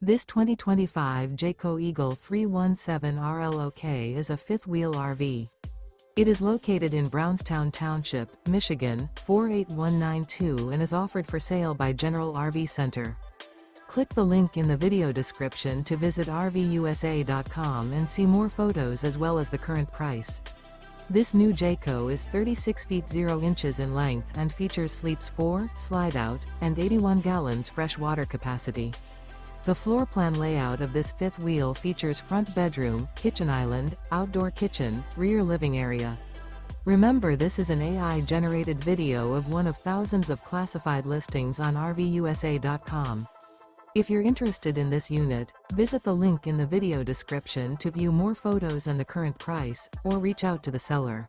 This 2025 Jayco Eagle 317 RLOK is a fifth-wheel RV. It is located in Brownstown Township, Michigan, 48192 and is offered for sale by General RV Center. Click the link in the video description to visit RVUSA.com and see more photos as well as the current price. This new Jayco is 36 feet 0 inches in length and features sleeps 4, slide-out, and 81 gallons fresh water capacity. The floor plan layout of this fifth wheel features front bedroom, kitchen island, outdoor kitchen, rear living area. Remember, this is an AI-generated video of one of thousands of classified listings on RVUSA.com. If you're interested in this unit, visit the link in the video description to view more photos and the current price, or reach out to the seller.